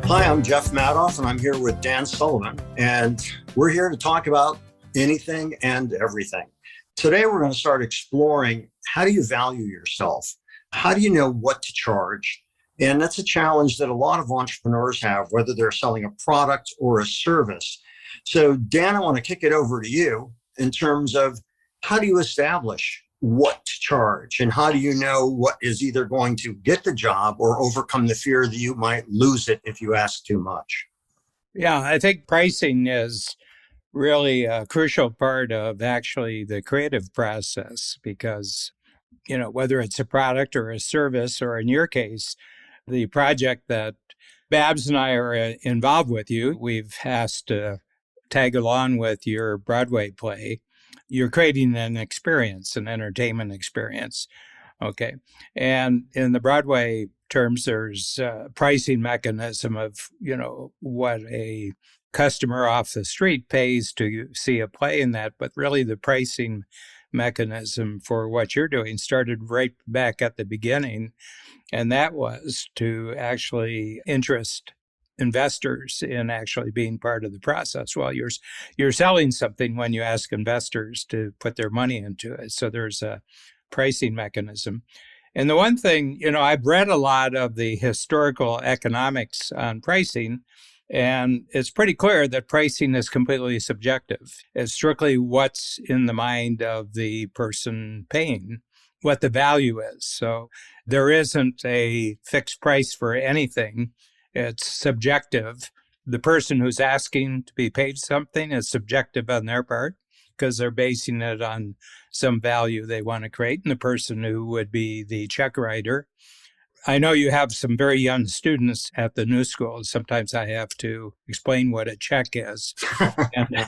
Hi, I'm Jeff Madoff, and I'm here with Dan Sullivan, and we're here to talk about anything and everything. Today, we're going to start exploring how do you value yourself? How do you know what to charge? And that's a challenge that a lot of entrepreneurs have, whether they're selling a product or a service. So, Dan, I want to kick it over to you in terms of how do you establish what to charge, and how do you know what is either going to get the job or overcome the fear that you might lose it if you ask too much? Yeah, I think pricing is really a crucial part of actually the creative process because, whether it's a product or a service, or in your case, the project that Babs and I are involved with you, we've asked to tag along with your Broadway play. You're creating an experience, an entertainment experience. Okay. And in the Broadway terms, there's a pricing mechanism of, what a customer off the street pays to see a play in that. But really, the pricing mechanism for what you're doing started right back at the beginning. And that was to actually interest investors in actually being part of the process. Well, you're selling something when you ask investors to put their money into it. So there's a pricing mechanism. And the one thing, I've read a lot of the historical economics on pricing, and it's pretty clear that pricing is completely subjective. It's strictly what's in the mind of the person paying, what the value is. So there isn't a fixed price for anything. It's subjective. The person who's asking to be paid something is subjective on their part because they're basing it on some value they want to create. And the person who would be the check writer. I know you have some very young students at the new school. Sometimes I have to explain what a check is. And,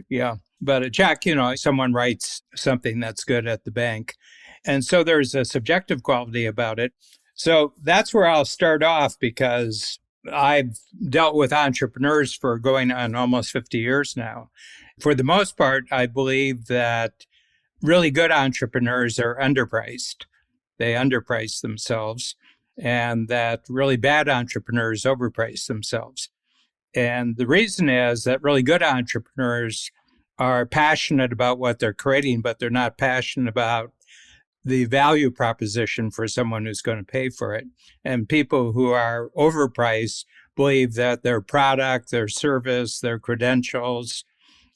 yeah, but a check, someone writes something that's good at the bank. And so there's a subjective quality about it. So that's where I'll start off because I've dealt with entrepreneurs for going on almost 50 years now. For the most part, I believe that really good entrepreneurs are underpriced. They underprice themselves, and that really bad entrepreneurs overprice themselves. And the reason is that really good entrepreneurs are passionate about what they're creating, but they're not passionate about the value proposition for someone who's going to pay for it. And people who are overpriced believe that their product, their service, their credentials,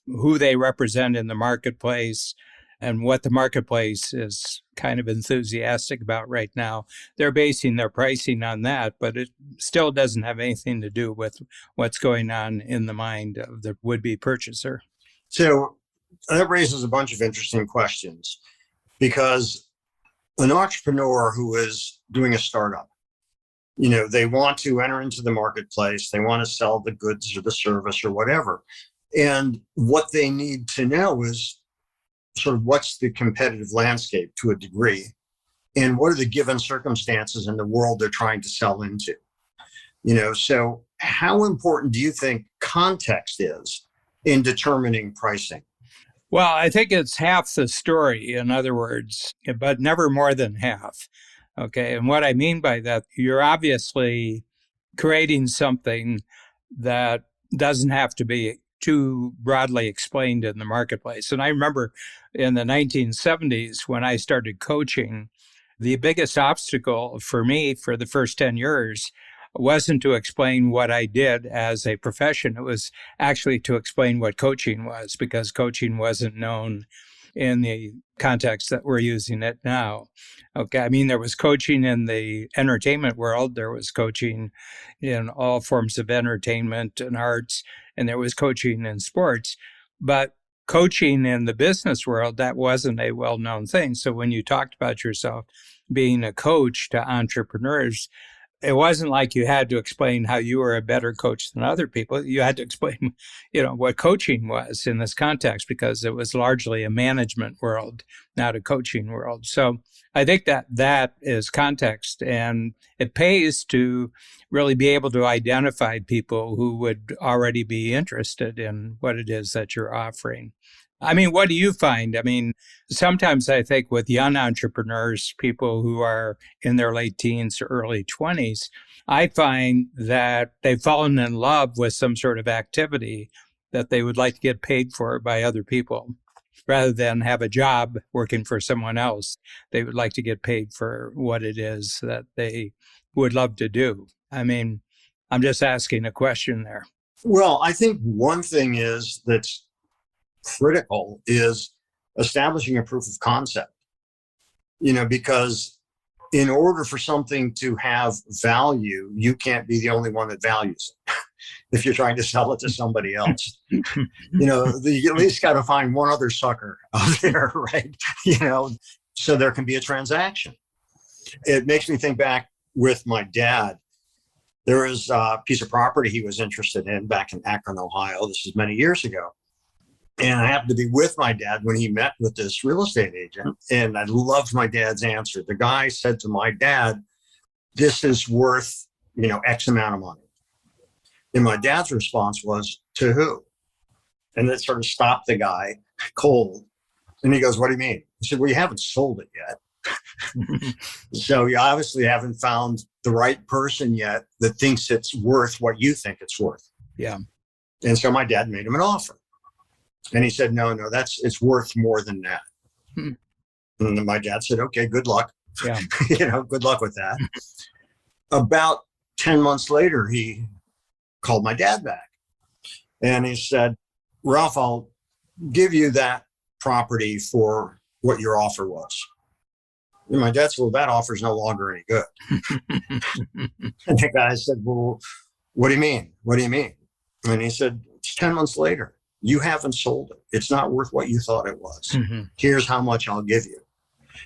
who they represent in the marketplace, and what the marketplace is kind of enthusiastic about right now, they're basing their pricing on that, but it still doesn't have anything to do with what's going on in the mind of the would-be purchaser. So that raises a bunch of interesting questions because an entrepreneur who is doing a startup, they want to enter into the marketplace, they want to sell the goods or the service or whatever. And what they need to know is sort of what's the competitive landscape to a degree, and what are the given circumstances in the world they're trying to sell into. So how important do you think context is in determining pricing? Well, I think it's half the story, in other words, but never more than half. Okay. And what I mean by that, you're obviously creating something that doesn't have to be too broadly explained in the marketplace. And I remember in the 1970s when I started coaching, the biggest obstacle for me for the first 10 years wasn't to explain what I did as a profession. It was actually to explain what coaching was, because coaching wasn't known in the context that we're using it now. Okay. I mean, there was coaching in the entertainment world. There was coaching in all forms of entertainment and arts, and there was coaching in sports. But coaching in the business world, that wasn't a well-known thing. So when you talked about yourself being a coach to entrepreneurs, it wasn't like you had to explain how you were a better coach than other people. You had to explain, what coaching was in this context, because it was largely a management world, not a coaching world. So I think that is context, and it pays to really be able to identify people who would already be interested in what it is that you're offering. I mean, what do you find? I mean, sometimes I think with young entrepreneurs, people who are in their late teens or early 20s, I find that they've fallen in love with some sort of activity that they would like to get paid for by other people rather than have a job working for someone else. They would like to get paid for what it is that they would love to do. I mean, I'm just asking a question there. Well, I think one thing is that's critical is establishing a proof of concept, because in order for something to have value, you can't be the only one that values it. If you're trying to sell it to somebody else, you at least got to find one other sucker out there, right? So there can be a transaction. It makes me think back with my dad. There was a piece of property he was interested in back in Akron, Ohio. This is many years ago. And I happened to be with my dad when he met with this real estate agent. And I loved my dad's answer. The guy said to my dad, this is worth, X amount of money. And my dad's response was, to who? And that sort of stopped the guy cold. And he goes, what do you mean? He said, well, you haven't sold it yet. So you obviously haven't found the right person yet that thinks it's worth what you think it's worth. Yeah. And so my dad made him an offer. And he said, no, it's worth more than that. And then my dad said, okay, good luck. Yeah. Good luck with that. About 10 months later, he called my dad back. And he said, Ralph, I'll give you that property for what your offer was. And my dad said, well, that offer is no longer any good. And the guy said, well, what do you mean? What do you mean? And he said, it's 10 months later. You haven't sold it. It's not worth what you thought it was. Mm-hmm. Here's how much I'll give you.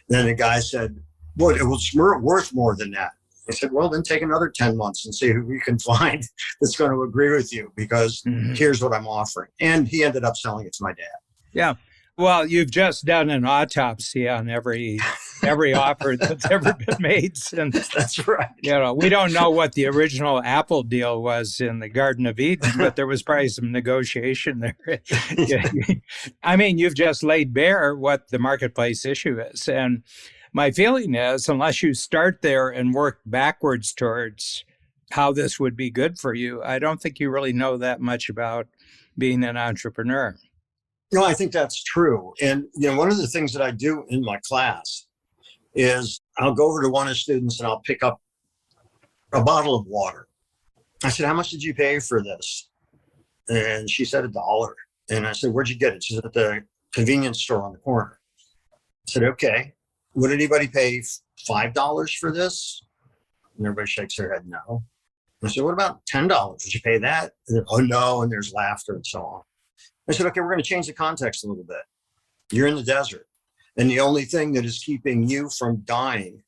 Then the guy said, well, it was worth more than that. I said, well, then take another 10 months and see who you can find that's going to agree with you, because here's what I'm offering. And he ended up selling it to my dad. Yeah. Well, you've just done an autopsy on every offer that's ever been made since. That's right. We don't know what the original Apple deal was in the Garden of Eden, but there was probably some negotiation there. I mean, you've just laid bare what the marketplace issue is. And my feeling is, unless you start there and work backwards towards how this would be good for you, I don't think you really know that much about being an entrepreneur. No, I think that's true. And, one of the things that I do in my class is I'll go over to one of the students and I'll pick up a bottle of water. I said, how much did you pay for this? And she said $1. And I said, where'd you get it? She said, at the convenience store on the corner. I said, okay. Would anybody pay $5 for this? And everybody shakes their head, no. I said, what about $10? Would you pay that? And oh, no. And there's laughter and so on. I said, okay, we're going to change the context a little bit. You're in the desert, and the only thing that is keeping you from dying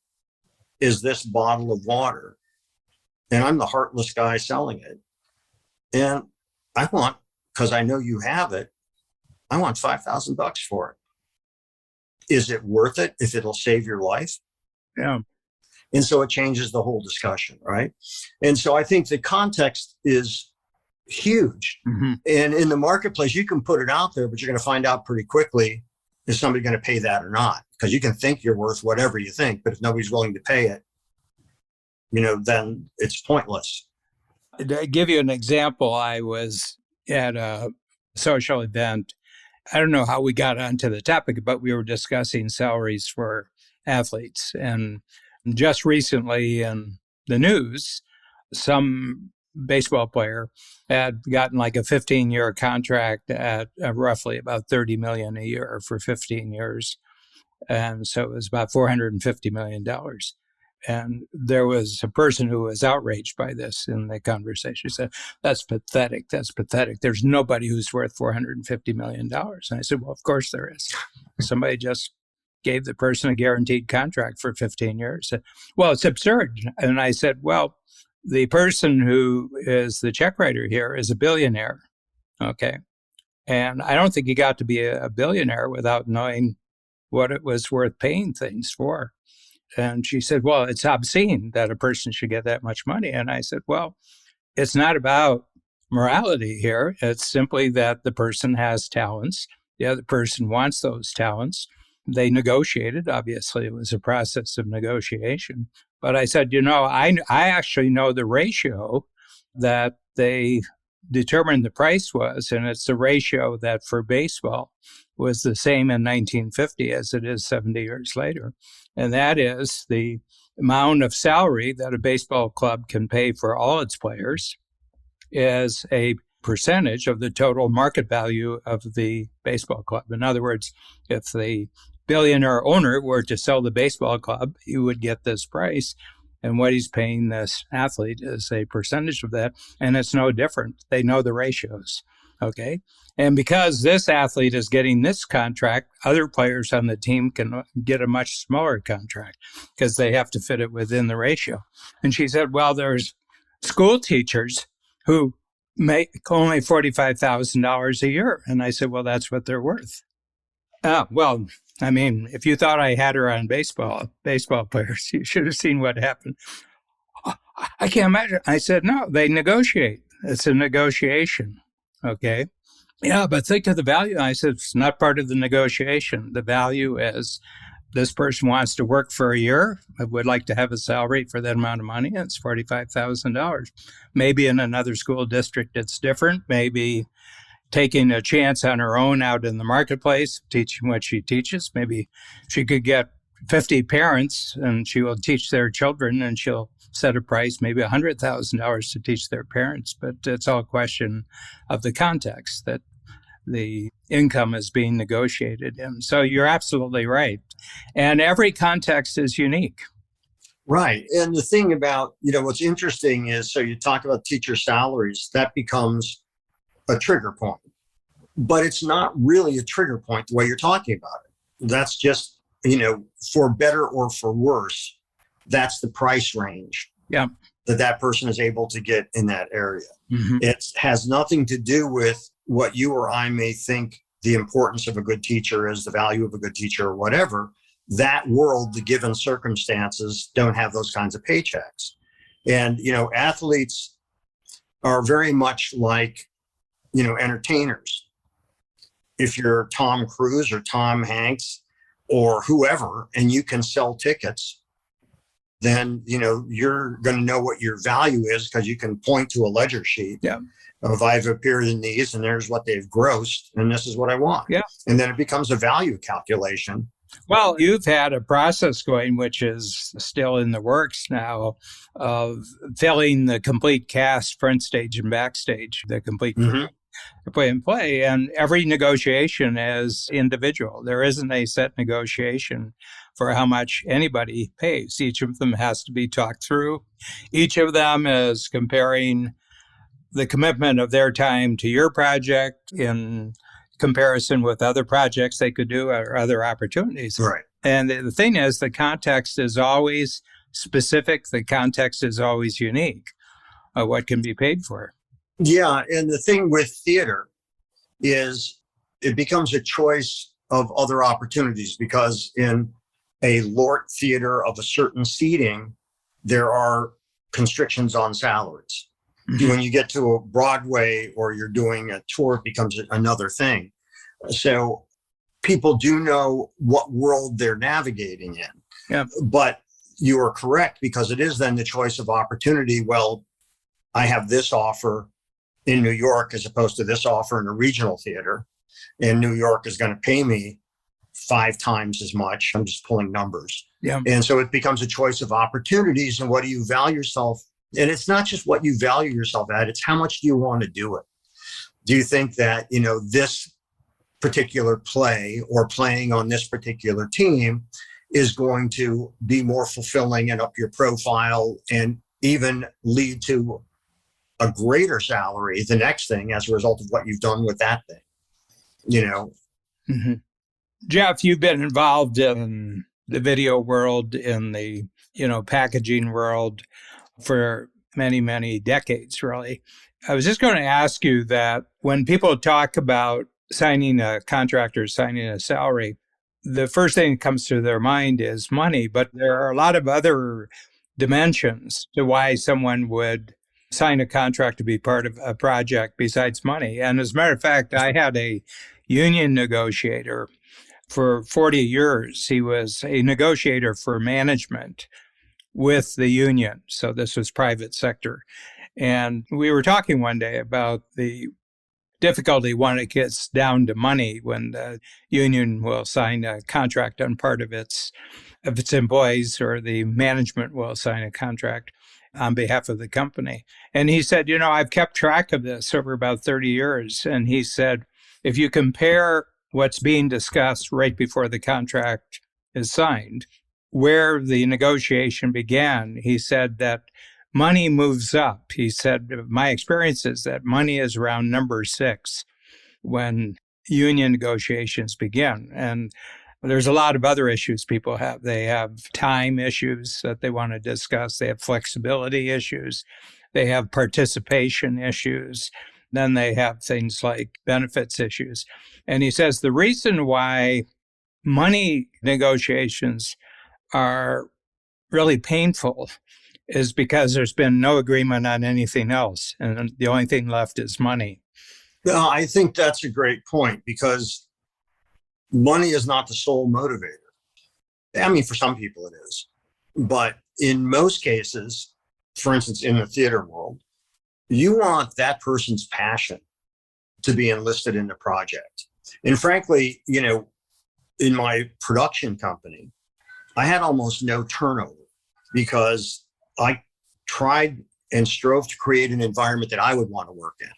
is this bottle of water. And I'm the heartless guy selling it. And I want, because I know you have it, I want $5,000 for it. Is it worth it if it'll save your life? Yeah. And so it changes the whole discussion, right? And so I think the context is huge. Mm-hmm. And in the marketplace, you can put it out there, but you're going to find out pretty quickly, is somebody going to pay that or not? Because you can think you're worth whatever you think, but if nobody's willing to pay it, then it's pointless. To give you an example, I was at a social event. I don't know how we got onto the topic, but we were discussing salaries for athletes. And just recently in the news, some baseball player had gotten like a 15-year contract at roughly about $30 million a year for 15 years. And so it was about $450 million. And there was a person who was outraged by this in the conversation. He said, that's pathetic. That's pathetic. There's nobody who's worth $450 million. And I said, well, of course there is. Somebody just gave the person a guaranteed contract for 15 years. Well, it's absurd. And I said, well, the person who is the check writer here is a billionaire. Okay. And I don't think he got to be a billionaire without knowing what it was worth paying things for. And she said, well, it's obscene that a person should get that much money. And I said, well, it's not about morality here. It's simply that the person has talents. the other person wants those talents. They negotiated. Obviously, it was a process of negotiation. But I said, I actually know the ratio that they determined the price was, and it's the ratio that for baseball was the same in 1950 as it is 70 years later. And that is the amount of salary that a baseball club can pay for all its players is a percentage of the total market value of the baseball club. In other words, if the billionaire owner were to sell the baseball club, he would get this price. And what he's paying this athlete is a percentage of that. And it's no different. They know the ratios. Okay. And because this athlete is getting this contract, other players on the team can get a much smaller contract because they have to fit it within the ratio. And she said, well, there's school teachers who make only $45,000 a year. And I said, well, that's what they're worth. Well, I mean, if you thought I had her on baseball players, you should have seen what happened. I can't imagine. I said, no, they negotiate. It's a negotiation. Okay. Yeah, but think of the value. I said, it's not part of the negotiation. The value is this person wants to work for a year. I would like to have a salary for that amount of money. It's $45,000. Maybe in another school district, it's different. Maybe taking a chance on her own out in the marketplace, teaching what she teaches. Maybe she could get 50 parents and she will teach their children and she'll set a price, maybe $100,000 to teach their parents. But it's all a question of the context that the income is being negotiated in. So you're absolutely right. And every context is unique. Right. And the thing about, what's interesting is, so you talk about teacher salaries, that becomes a trigger point. But it's not really a trigger point the way you're talking about it. That's just, for better or for worse, that's the price range that person is able to get in that area. Mm-hmm. It has nothing to do with what you or I may think the importance of a good teacher is, the value of a good teacher or whatever. That world, the given circumstances, don't have those kinds of paychecks. And, athletes are very much like, entertainers. If you're Tom Cruise or Tom Hanks or whoever, and you can sell tickets, then, you're going to know what your value is because you can point to a ledger sheet of I've appeared in these and there's what they've grossed and this is what I want. Yeah. And then it becomes a value calculation. Well, you've had a process going, which is still in the works now, of filling the complete cast, front stage and backstage, the complete play and play. And every negotiation is individual. There isn't a set negotiation for how much anybody pays. Each of them has to be talked through. Each of them is comparing the commitment of their time to your project in comparison with other projects they could do or other opportunities. Right. And the thing is, the context is always specific. The context is always unique of what can be paid for. Yeah. And the thing with theater is it becomes a choice of other opportunities, because in a LORT theater of a certain seating, there are constrictions on salaries. Mm-hmm. When you get to a Broadway or you're doing a tour, it becomes another thing. So people do know what world they're navigating in. Yeah. But you are correct, because it is then the choice of opportunity. Well, I have this offer in New York as opposed to this offer in a regional theater, and New York is going to pay me 5 times as much. I'm just pulling numbers. Yeah. And so it becomes a choice of opportunities, and what do you value yourself? And it's not just what you value yourself at, it's how much do you want to do it? Do you think that, this particular play or playing on this particular team is going to be more fulfilling and up your profile and even lead to a greater salary the next thing as a result of what you've done with that thing, Mm-hmm. Jeff, you've been involved in the video world, in the, packaging world for many, many decades, really. I was just going to ask you that when people talk about signing a contract or signing a salary, the first thing that comes to their mind is money, but there are a lot of other dimensions to why someone would sign a contract to be part of a project besides money. And as a matter of fact, I had a union negotiator. For 40 years, he was a negotiator for management with the union. So this was private sector. And we were talking one day about the difficulty when it gets down to money, when the union will sign a contract on part of its employees, or the management will sign a contract on behalf of the company. And he said, I've kept track of this over about 30 years. And he said, if you compare what's being discussed right before the contract is signed, where the negotiation began, he said that money moves up. He said, my experience is that money is around number 6 when union negotiations begin. And there's a lot of other issues people have. They have time issues that they want to discuss. They have flexibility issues. They have participation issues. Then they have things like benefits issues. And he says the reason why money negotiations are really painful is because there's been no agreement on anything else. And the only thing left is money. No, I think that's a great point, because money is not the sole motivator. I mean, for some people it is. But in most cases, for instance, in the theater world, you want that person's passion to be enlisted in the project. And frankly, in my production company, I had almost no turnover because I tried and strove to create an environment that I would want to work in,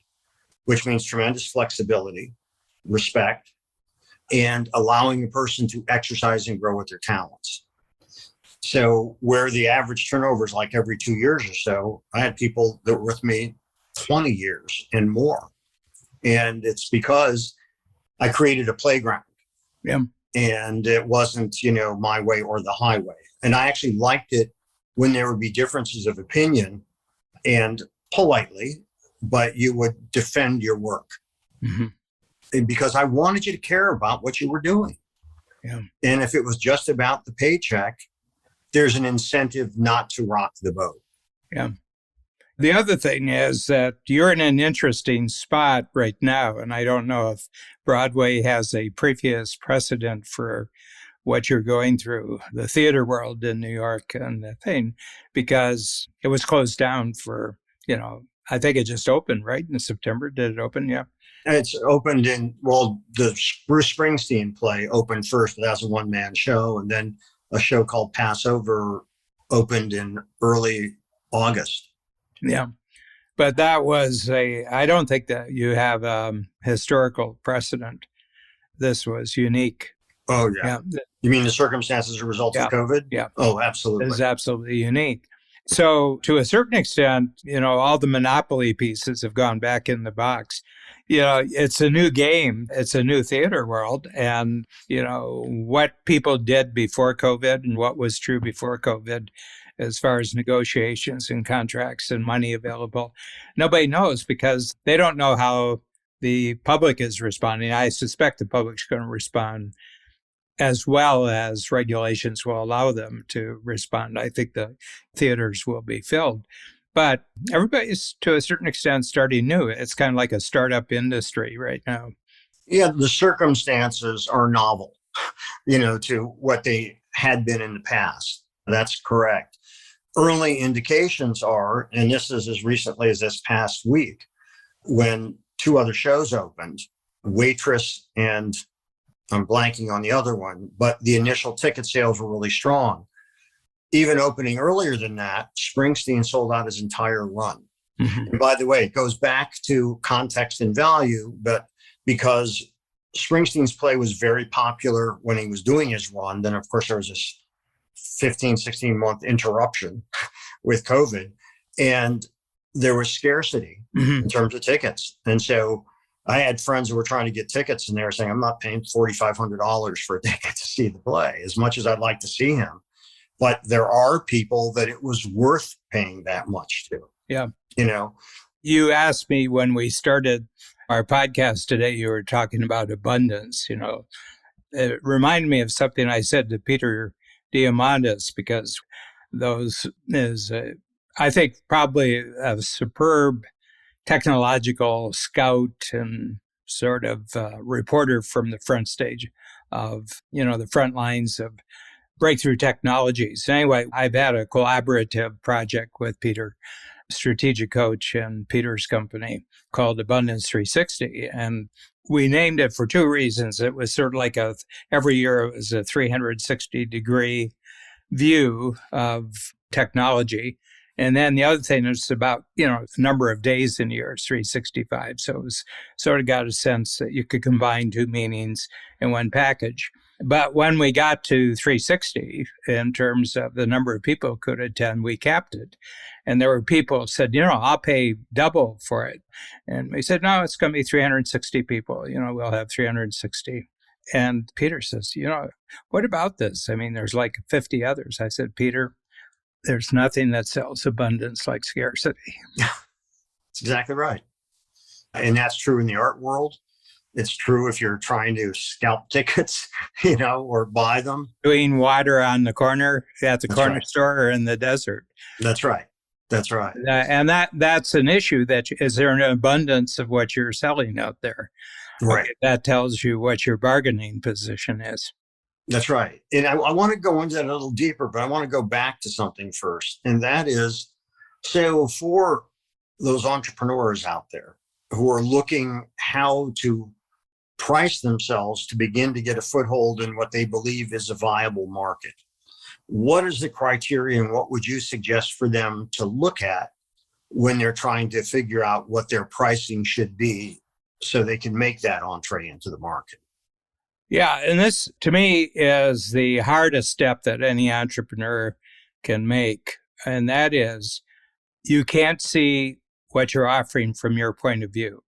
which means tremendous flexibility, respect, and allowing a person to exercise and grow with their talents. So where the average turnover is like every 2 years or so, I had people that were with me 20 years and more. And it's because I created a playground. Yeah. And it wasn't, my way or the highway. And I actually liked it when there would be differences of opinion, and politely, but you would defend your work. Mm-hmm. And because I wanted you to care about what you were doing. Yeah. And if it was just about the paycheck, there's an incentive not to rock the boat. Yeah. The other thing is that you're in an interesting spot right now, and I don't know if Broadway has a previous precedent for what you're going through, the theater world in New York and the thing, because it was closed down for, I think it just opened, right? In September, did it open? Yeah. It's opened the Bruce Springsteen play opened first, but that's a one-man show. And then a show called Passover opened in early August. Yeah. But that was I don't think that you have a historical precedent. This was unique. Oh, yeah. You mean the circumstances as a result of COVID? Yeah. Oh, absolutely. It is absolutely unique. So to a certain extent, all the monopoly pieces have gone back in the box. It's a new game. It's a new theater world. And, what people did before COVID and what was true before COVID, as far as negotiations and contracts and money available, nobody knows, because they don't know how the public is responding. I suspect the public's going to respond as well as regulations will allow them to respond. I think the theaters will be filled. But everybody's, to a certain extent, starting new. It's kind of like a startup industry right now. Yeah, the circumstances are novel, to what they had been in the past. That's correct. Early indications are, and this is as recently as this past week, when 2 other shows opened, Waitress and I'm blanking on the other one, but the initial ticket sales were really strong. Even opening earlier than that, Springsteen sold out his entire run. Mm-hmm. And by the way, it goes back to context and value, but because Springsteen's play was very popular when he was doing his run, then of course there was this 15, 16-month interruption with COVID, and there was scarcity in terms of tickets. And so I had friends who were trying to get tickets, and they were saying, I'm not paying $4,500 for a ticket to see the play, as much as I'd like to see him. But there are people that it was worth paying that much to. Yeah. You asked me when we started our podcast today, you were talking about abundance. It reminded me of something I said to Peter Diamandis, because those is, I think, probably a superb technological scout and sort of reporter from the front stage of, the front lines of breakthrough technologies. Anyway, I've had a collaborative project with Peter, strategic coach and Peter's company called Abundance 360. And we named it for two reasons. It was sort of like every year it was a 360-degree view of technology. And then the other thing is about, number of days in a year, 365. So it was sort of got a sense that you could combine two meanings in one package. But when we got to 360, in terms of the number of people who could attend, we capped it. And there were people who said, I'll pay double for it. And we said, no, it's going to be 360 people. We'll have 360. And Peter says, what about this? I mean, there's like 50 others. I said, Peter, there's nothing that sells abundance like scarcity. That's exactly right. And that's true in the art world. It's true if you're trying to scalp tickets, or buy them. Doing water on the corner at the corner store or in the desert. That's right. That's right. And that's an issue. Is there an abundance of what you're selling out there? Right. Okay, that tells you what your bargaining position is. That's right. And I want to go into that a little deeper, but I want to go back to something first. And that is, so for those entrepreneurs out there who are looking how to price themselves to begin to get a foothold in what they believe is a viable market, what is the criteria and what would you suggest for them to look at when they're trying to figure out what their pricing should be so they can make that entree into the market? Yeah, and this, to me, is the hardest step that any entrepreneur can make. And that is, you can't see what you're offering from your point of view.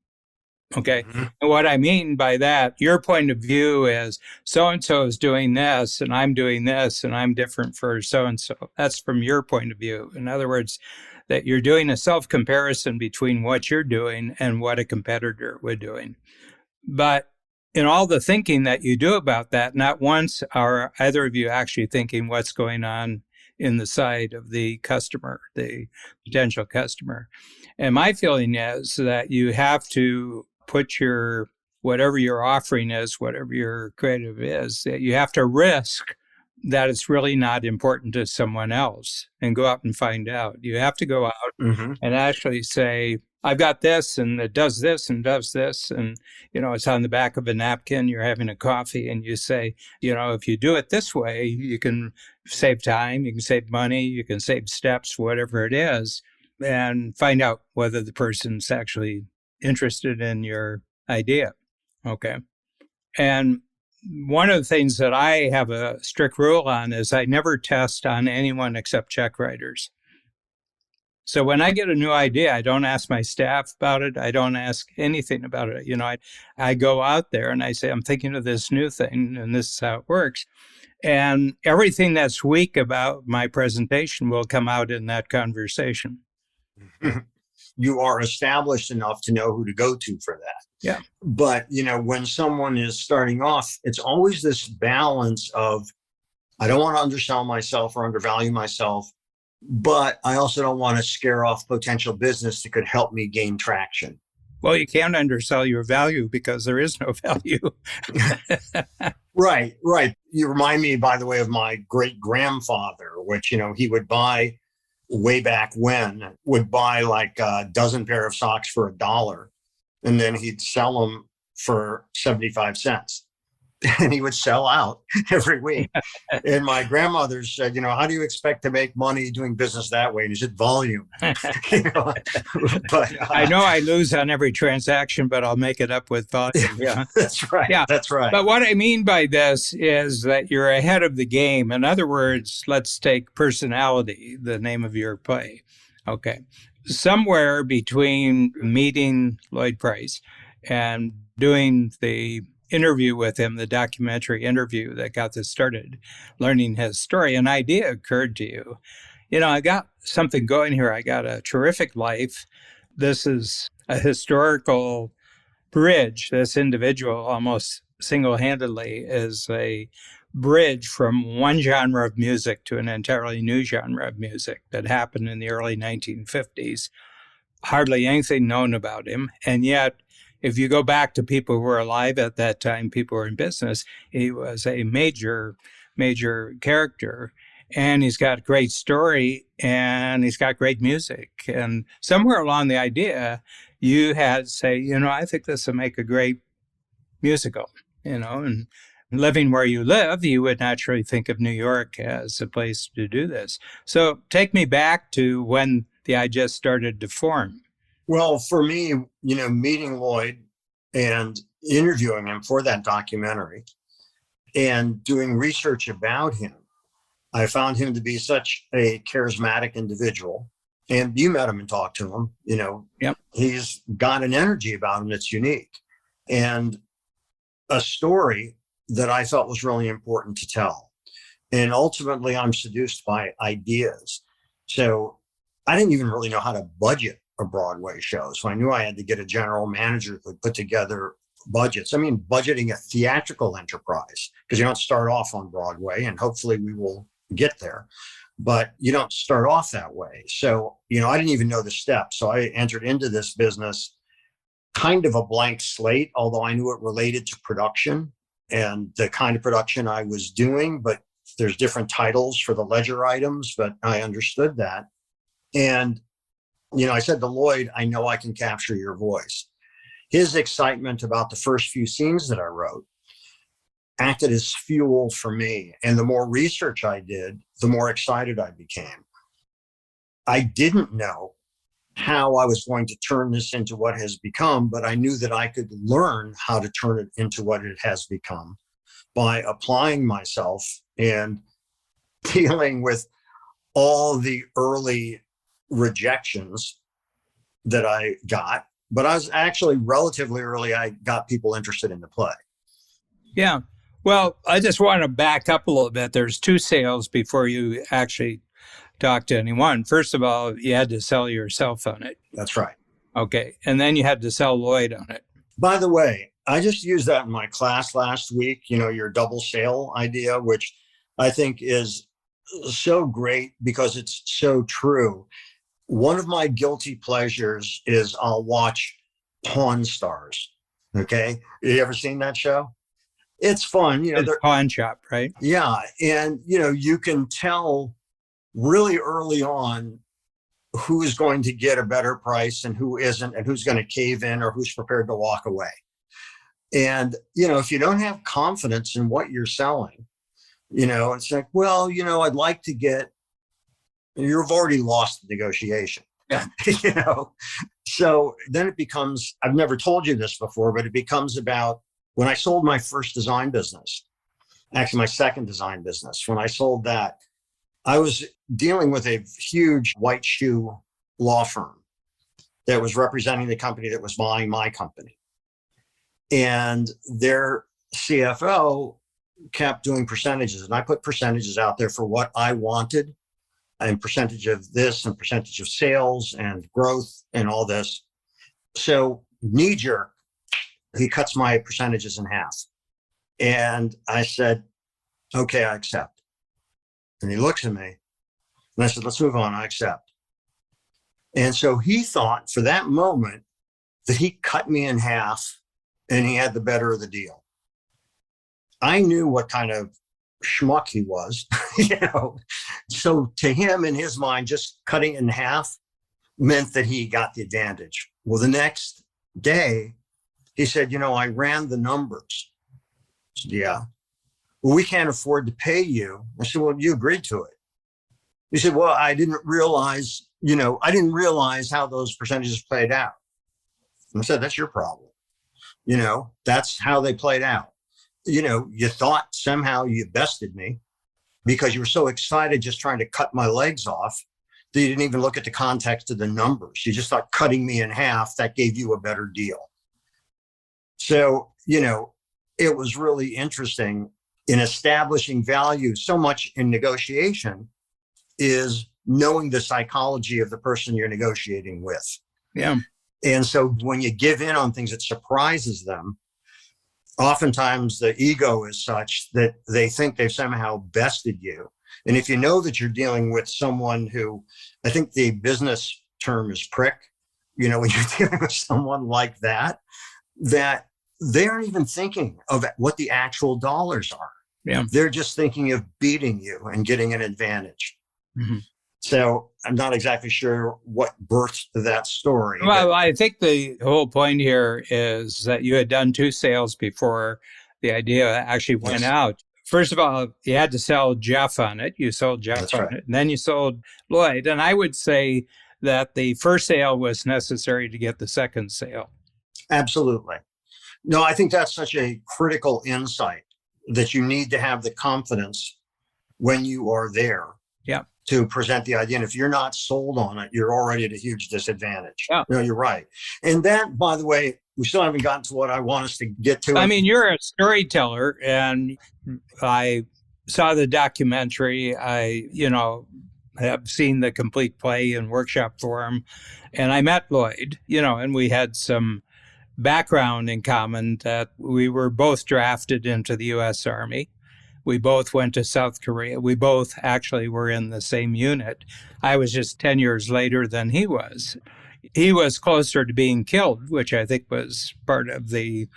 Okay. Mm-hmm. And what I mean by that, your point of view is so-and-so is doing this and I'm doing this and I'm different for so-and-so. That's from your point of view. In other words, that you're doing a self-comparison between what you're doing and what a competitor would doing. But in all the thinking that you do about that, not once are either of you actually thinking what's going on in the side of the customer, the potential customer. And my feeling is that you have to put whatever your offering is, whatever your creative is, that you have to risk that it's really not important to someone else and go out and find out. You have to go out and actually say, I've got this and it does this and does this. And, it's on the back of a napkin, you're having a coffee and you say, if you do it this way, you can save time, you can save money, you can save steps, whatever it is, and find out whether the person's actually interested in your idea. Okay. And one of the things that I have a strict rule on is I never test on anyone except check writers. So when I get a new idea, I don't ask my staff about it. I don't ask anything about it. I go out there and I say, I'm thinking of this new thing and this is how it works. And everything that's weak about my presentation will come out in that conversation. You are established enough to know who to go to for that. Yeah. But, when someone is starting off, it's always this balance of, I don't want to undersell myself or undervalue myself, but I also don't want to scare off potential business that could help me gain traction. Well, you can't undersell your value because there is no value. Right. You remind me, by the way, of my great grandfather, which, he would buy way back when, would buy like a dozen pair of socks for $1, and then he'd sell them for 75 cents. And he would sell out every week. And my grandmother said, how do you expect to make money doing business that way? And he said, volume. But I know I lose on every transaction, but I'll make it up with volume. Yeah, that's right. Yeah, that's right. But what I mean by this is that you're ahead of the game. In other words, let's take Personality, the name of your play. Okay. Somewhere between meeting Lloyd Price and doing the interview with him, the documentary interview that got this started, learning his story, an idea occurred to you. I got something going here. I got a terrific life. This is a historical bridge. This individual almost single-handedly is a bridge from one genre of music to an entirely new genre of music that happened in the early 1950s. Hardly anything known about him. And yet if you go back to people who were alive at that time, people who were in business, he was a major, major character. And he's got a great story and he's got great music. And somewhere along the idea, you had to say, I think this will make a great musical, and living where you live, you would naturally think of New York as a place to do this. So take me back to when the idea started to form. Well, for me, meeting Lloyd and interviewing him for that documentary and doing research about him, I found him to be such a charismatic individual. And you met him and talked to him, Yep. He's got an energy about him that's unique and a story that I felt was really important to tell. And ultimately, I'm seduced by ideas. So I didn't even really know how to budget a Broadway show. So I knew I had to get a general manager who could put together budgets. I mean, budgeting a theatrical enterprise, because you don't start off on Broadway, and hopefully we will get there, but you don't start off that way. So, I didn't even know the steps. So I entered into this business kind of a blank slate, although I knew it related to production and the kind of production I was doing, but there's different titles for the ledger items, but I understood that. And, I said to Lloyd, I know I can capture your voice. His excitement about the first few scenes that I wrote acted as fuel for me. And the more research I did, the more excited I became. I didn't know how I was going to turn this into what has become, but I knew that I could learn how to turn it into what it has become by applying myself and dealing with all the early rejections that I got. But I was actually relatively early, I got people interested in the play. Yeah. Well, I just want to back up a little bit. There's two sales before you actually talk to anyone. First of all, you had to sell yourself on it. That's right. Okay. And then you had to sell Lloyd on it. By the way, I just used that in my class last week, your double sale idea, which I think is so great because it's so true. One of my guilty pleasures is I'll watch Pawn Stars. Okay. You ever seen that show? It's fun. It's Pawn Shop, right? Yeah. And, you can tell really early on who is going to get a better price and who isn't, and who's going to cave in or who's prepared to walk away. And, if you don't have confidence in what you're selling, it's like, well, I'd like to get, you've already lost the negotiation. Yeah. So then it becomes, I've never told you this before, but it becomes about when I sold my first design business, actually my second design business, when I sold that, I was dealing with a huge white shoe law firm that was representing the company that was buying my company. And their CFO kept doing percentages, and I put percentages out there for what I wanted, and percentage of this and percentage of sales and growth and all this. So knee jerk, he cuts my percentages in half. And I said, okay, I accept. And he looks at me and I said, let's move on. I accept. And so he thought for that moment that he cut me in half and he had the better of the deal. I knew what kind of schmuck he was, So to him, in his mind, just cutting it in half meant that he got the advantage. Well, the next day, he said, I ran the numbers. I said, yeah. Well, we can't afford to pay you. I said, well, you agreed to it. He said, well, I didn't realize how those percentages played out. And I said, that's your problem. That's how they played out. You thought somehow you bested me because you were so excited just trying to cut my legs off that you didn't even look at the context of the numbers. You just thought cutting me in half, that gave you a better deal. So, it was really interesting in establishing value. So much in negotiation is knowing the psychology of the person you're negotiating with. Yeah. And so when you give in on things that surprises them, oftentimes the ego is such that they think they've somehow bested you. And if you know that you're dealing with someone who, I think the business term is prick, when you're dealing with someone like that, that they aren't even thinking of what the actual dollars are. Yeah. They're just thinking of beating you and getting an advantage. Mm-hmm. So I'm not exactly sure what birthed that story. Well, I think the whole point here is that you had done 2 sales before the idea actually went out. First of all, you had to sell Jeff on it. You sold Jeff That's on right. it. And then you sold Lloyd. And I would say that the first sale was necessary to get the second sale. Absolutely. No, I think that's such a critical insight that you need to have the confidence when you are there to present the idea. And if you're not sold on it, you're already at a huge disadvantage. Yeah. No, you're right. And that, by the way, we still haven't gotten to what I want us to get to. I mean, you're a storyteller, and I saw the documentary. I, have seen the complete play and workshop for him. And I met Lloyd, and we had some background in common that we were both drafted into the U.S. Army. We both went to South Korea. We both actually were in the same unit. I was just 10 years later than he was. He was closer to being killed, which I think was part of the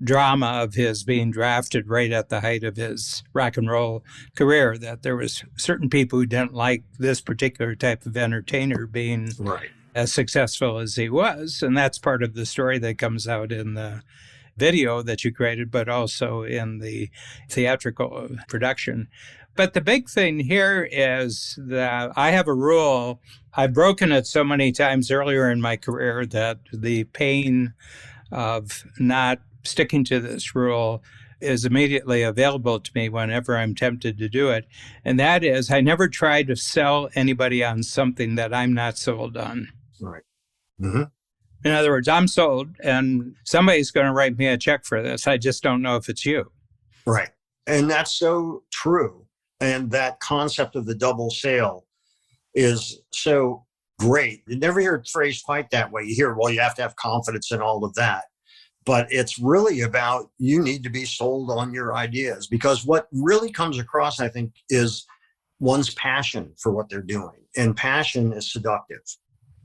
drama of his being drafted right at the height of his rock and roll career, that there was certain people who didn't like this particular type of entertainer being as successful as he was. And that's part of the story that comes out in the video that you created, but also in the theatrical production. But the big thing here is that I have a rule. I've broken it so many times earlier in my career that the pain of not sticking to this rule is immediately available to me whenever I'm tempted to do it. And that is, I never try to sell anybody on something that I'm not sold on. Right. Mm-hmm. In other words, I'm sold and somebody's going to write me a check for this. I just don't know if it's you. Right. And that's so true. And that concept of the double sale is so great. You never hear it phrased quite that way. You hear, well, you have to have confidence in all of that. But it's really about you need to be sold on your ideas, because what really comes across, I think, is one's passion for what they're doing. And passion is seductive.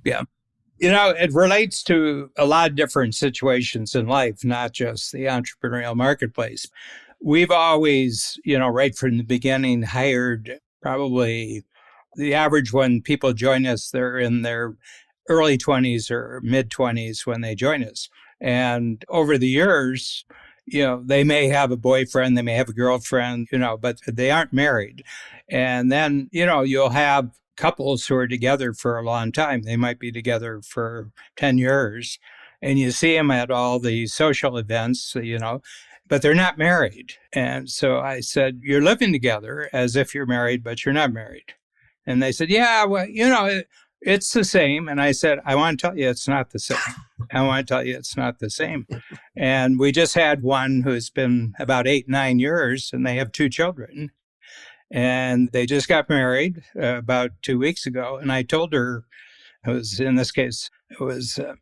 Yeah. It relates to a lot of different situations in life, not just the entrepreneurial marketplace. We've always, right from the beginning, hired probably the average when people join us, they're in their early 20s or mid 20s when they join us. And over the years, they may have a boyfriend, they may have a girlfriend, but they aren't married. And then, you'll have couples who are together for a long time. They might be together for 10 years. And you see them at all the social events, but they're not married. And so I said, you're living together as if you're married, but you're not married. And they said, yeah, well, it's the same. And I said, I want to tell you it's not the same. I want to tell you it's not the same. And we just had one who's been about 8-9 years, and they have 2 children. And they just got married about 2 weeks ago. And I told her, in this case, it was a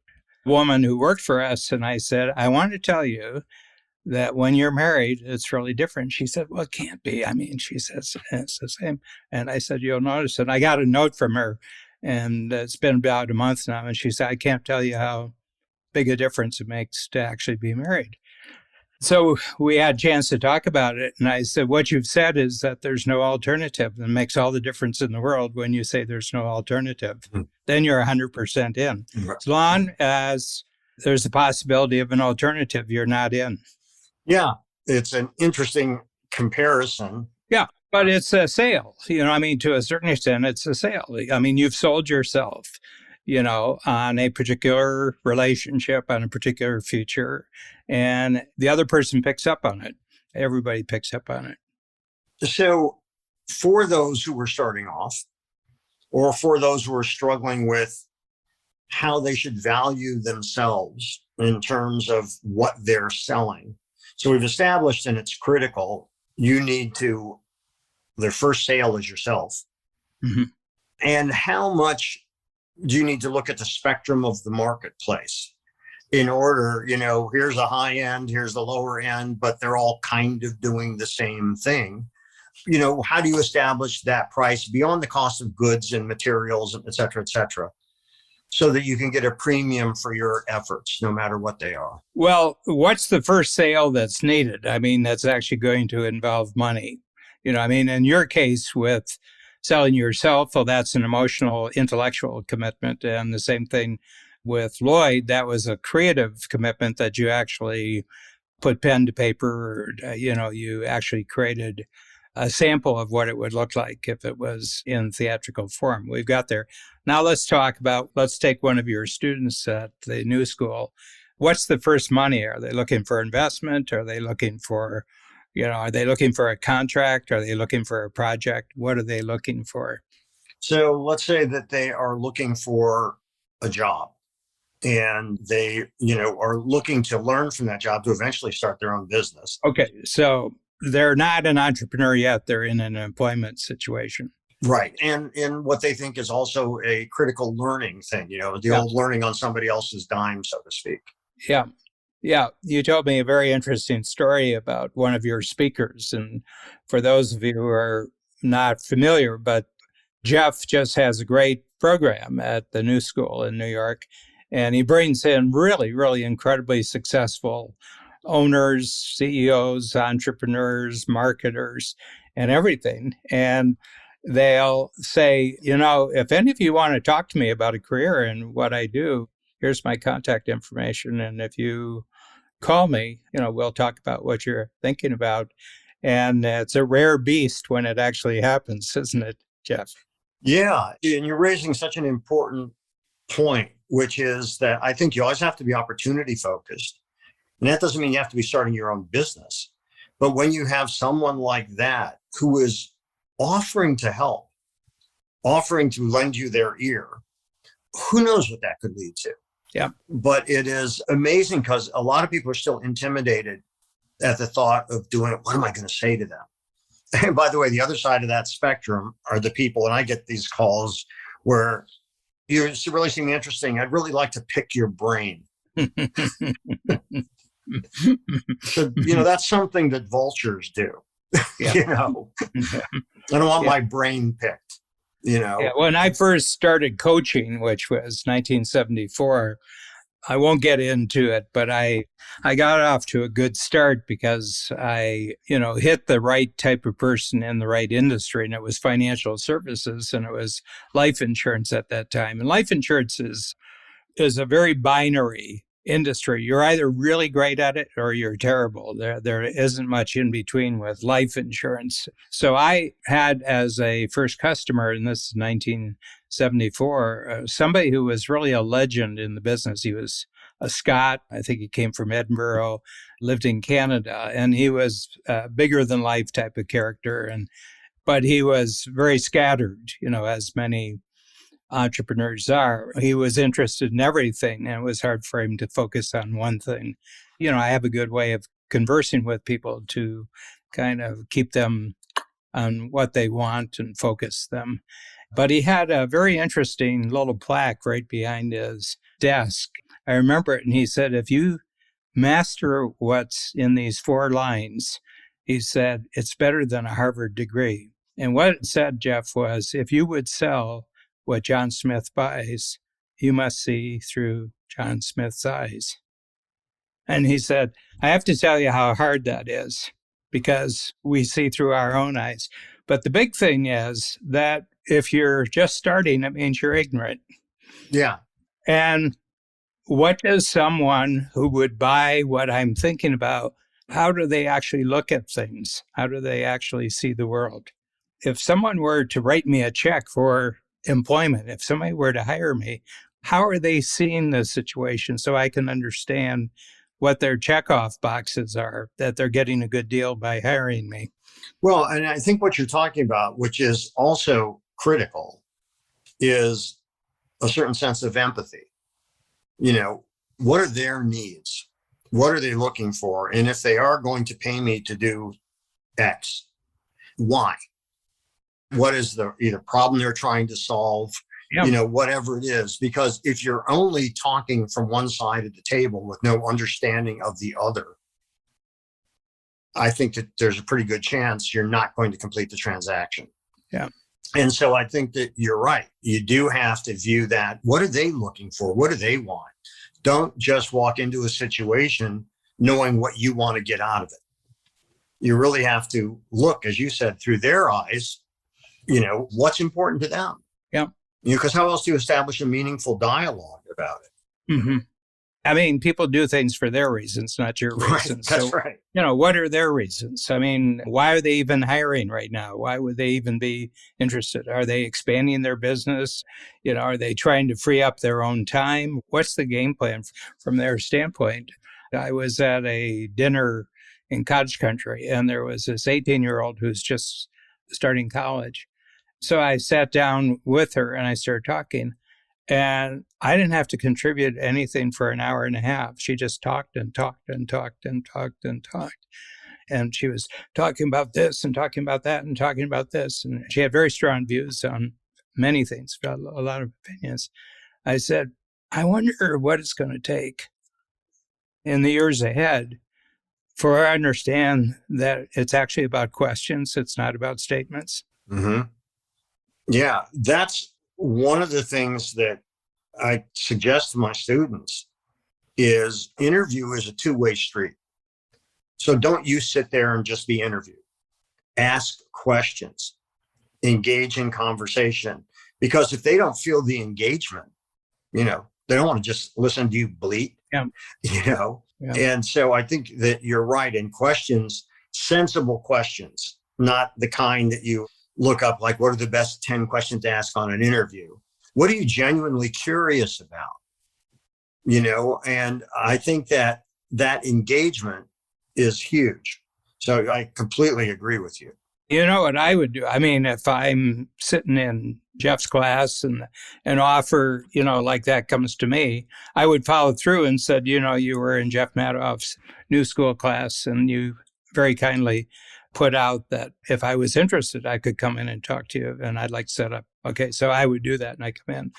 woman who worked for us. And I said, I want to tell you that when you're married, it's really different. She said, well, it can't be. I mean, she says, it's the same. And I said, you'll notice it. I got a note from her, and it's been about a month now. And she said, I can't tell you how big a difference it makes to actually be married. So we had a chance to talk about it. And I said, what you've said is that there's no alternative. And it makes all the difference in the world when you say there's no alternative. Mm-hmm. Then you're 100% in. Mm-hmm. As long as there's the possibility of an alternative, you're not in. Yeah, it's an interesting comparison. Yeah, but it's a sale. To a certain extent, it's a sale. You've sold yourself, on a particular relationship, on a particular future, and the other person picks up on it. Everybody picks up on it. So for those who were starting off, or for those who are struggling with how they should value themselves in terms of what they're selling. So we've established, and it's critical, their first sale is yourself. Mm-hmm. And how much do you need to look at the spectrum of the marketplace in order, here's a high end, here's the lower end, but they're all kind of doing the same thing. How do you establish that price beyond the cost of goods and materials, et cetera, et cetera? so that you can get a premium for your efforts, no matter what they are. Well, what's the first sale that's needed? I mean, that's actually going to involve money. I mean, in your case with selling yourself, well, that's an emotional, intellectual commitment. And the same thing with Lloyd, that was a creative commitment that you actually put pen to paper. You actually created a sample of what it would look like if it was in theatrical form. We've got there. Now let's take one of your students at the new school. What's the first money? Are they looking for investment? Are they looking for, are they looking for a contract? Are they looking for a project? What are they looking for? So let's say that they are looking for a job and they, are looking to learn from that job to eventually start their own business. Okay. So they're not an entrepreneur yet. They're in an employment situation. Right. And what they think is also a critical learning thing, the old learning on somebody else's dime, so to speak. Yeah. Yeah. You told me a very interesting story about one of your speakers. And for those of you who are not familiar, but Jeff just has a great program at the New School in New York. And he brings in really, really incredibly successful owners, CEOs, entrepreneurs, marketers, and everything. And they'll say, if any of you want to talk to me about a career and what I do, here's my contact information. And if you call me, we'll talk about what you're thinking about. And it's a rare beast when it actually happens, isn't it, Jeff? Yeah. And you're raising such an important point, which is that I think you always have to be opportunity focused. And that doesn't mean you have to be starting your own business. But when you have someone like that who is offering to help, offering to lend you their ear, who knows what that could lead to? Yeah. But it is amazing because a lot of people are still intimidated at the thought of doing it. What am I going to say to them? And by the way, the other side of that spectrum are the people, and I get these calls where you really seem interesting. I'd really like to pick your brain. So, that's something that vultures do. Yeah. I don't want my brain picked. Yeah, when I first started coaching, which was 1974, I won't get into it, but I got off to a good start because I, hit the right type of person in the right industry, and it was financial services and it was life insurance at that time. And life insurance is a very binary industry. You're either really great at it or you're terrible. There isn't much in between with life insurance. So I had as a first customer, and this is 1974, somebody who was really a legend in the business. He was a Scot. I think he came from Edinburgh, lived in Canada, and he was a bigger than life type of character. But he was very scattered, as many entrepreneurs are. He was interested in everything, and it was hard for him to focus on one thing. I have a good way of conversing with people to kind of keep them on what they want and focus them. But he had a very interesting little plaque right behind his desk. I remember it, and he said, if you master what's in these 4 lines, he said, it's better than a Harvard degree. And what it said, Jeff, was if you would sell what John Smith buys, you must see through John Smith's eyes. And he said, I have to tell you how hard that is because we see through our own eyes. But the big thing is that if you're just starting, it means you're ignorant. Yeah. And what does someone who would buy what I'm thinking about, how do they actually look at things? How do they actually see the world? If someone were to write me a check for employment, if somebody were to hire me, how are they seeing the situation so I can understand what their checkoff boxes are, that they're getting a good deal by hiring me? Well, and I think what you're talking about, which is also critical, is a certain sense of empathy. What are their needs? What are they looking for? And if they are going to pay me to do X, why? What is the either problem they're trying to solve, whatever it is. Because if you're only talking from one side of the table with no understanding of the other, I think that there's a pretty good chance you're not going to complete the transaction. Yeah. And so I think that you're right. You do have to view that. What are they looking for? What do they want? Don't just walk into a situation knowing what you want to get out of it. You really have to look, as you said, through their eyes, what's important to them. Yeah. Because how else do you establish a meaningful dialogue about it? Mm-hmm. I mean, people do things for their reasons, not your reasons. Right, that's right. What are their reasons? I mean, why are they even hiring right now? Why would they even be interested? Are they expanding their business? Are they trying to free up their own time? What's the game plan from their standpoint? I was at a dinner in cottage country, and there was this 18-year-old who's just starting college. So I sat down with her and I started talking. And I didn't have to contribute anything for an hour and a half. She just talked and talked and talked and talked and talked. And she was talking about this and talking about that and talking about this. And she had very strong views on many things, got a lot of opinions. I said, I wonder what it's going to take in the years ahead for her to understand that it's actually about questions. It's not about statements. Mm-hmm. Yeah, that's one of the things that I suggest to my students is interview is a two-way street. So don't you sit there and just be interviewed. Ask questions, engage in conversation, because if they don't feel the engagement, they don't want to just listen to you bleat, Yeah. Yeah. And so I think that you're right in questions, sensible questions, not the kind that you look up, like, what are the best 10 questions to ask on an interview? What are you genuinely curious about? And I think that engagement is huge. So I completely agree with you. You know what I would do? I mean, if I'm sitting in Jeff's class and an offer, like that comes to me, I would follow through and said, you were in Jeff Madoff's new school class and you very kindly put out that if I was interested, I could come in and talk to you and I'd like to set up. Okay, so I would do that and I come in.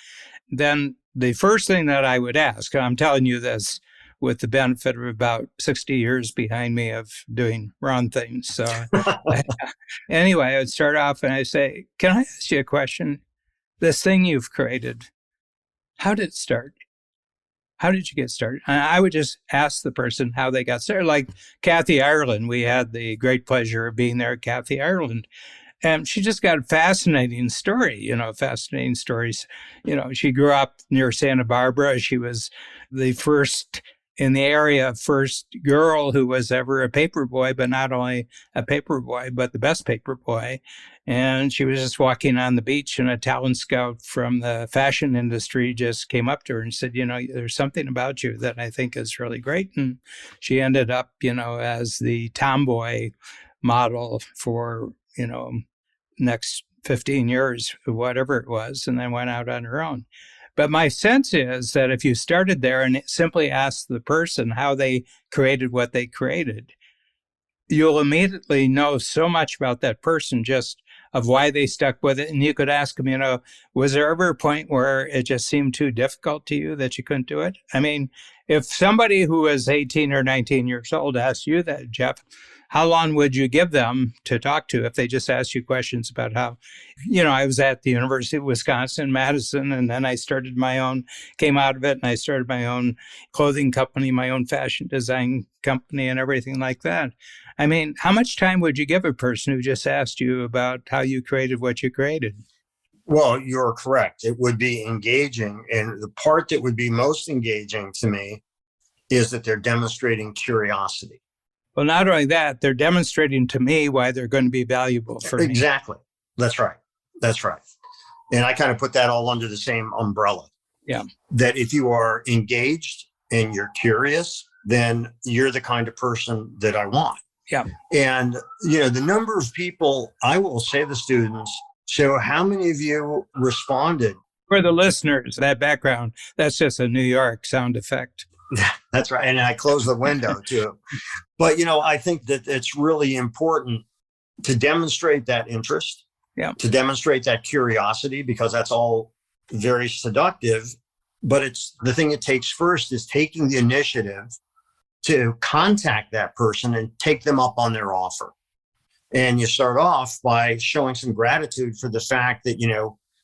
Then the first thing that I would ask, and I'm telling you this with the benefit of about 60 years behind me of doing wrong things. So anyway, I would start off and I say, can I ask you a question? This thing you've created, how did it start? How did you get started? And I would just ask the person how they got started. Like Kathy Ireland, we had the great pleasure of being there at Kathy Ireland. And she just got a fascinating story, fascinating stories. She grew up near Santa Barbara. She was the first in the area, first girl who was ever a paper boy, but not only a paper boy, but the best paper boy. And she was just walking on the beach and a talent scout from the fashion industry just came up to her and said, there's something about you that I think is really great. And she ended up, as the tomboy model for, next 15 years, whatever it was, and then went out on her own. But my sense is that if you started there and simply asked the person how they created what they created, you'll immediately know so much about that person, just of why they stuck with it. And you could ask them, was there ever a point where it just seemed too difficult to you that you couldn't do it? I mean, if somebody who was 18 or 19 years old asked you that, Jeff, how long would you give them to talk to if they just asked you questions about how, I was at the University of Wisconsin, Madison, and then I started my own, came out of it, and I started my own clothing company, my own fashion design company, and everything like that. I mean, how much time would you give a person who just asked you about how you created what you created? Well, you're correct. It would be engaging. And the part that would be most engaging to me is that they're demonstrating curiosity. Well, not only that, they're demonstrating to me why they're going to be valuable for me. Exactly. That's right. That's right. And I kind of put that all under the same umbrella. Yeah. That if you are engaged and you're curious, then you're the kind of person that I want. Yeah. And, the number of people, I will say to students, so how many of you responded? For the listeners, that background, that's just a New York sound effect. That's right. And I close the window too. But, I think that it's really important to demonstrate that interest, to demonstrate that curiosity, because that's all very seductive. But it's the thing it takes first is taking the initiative to contact that person and take them up on their offer. And you start off by showing some gratitude for the fact that,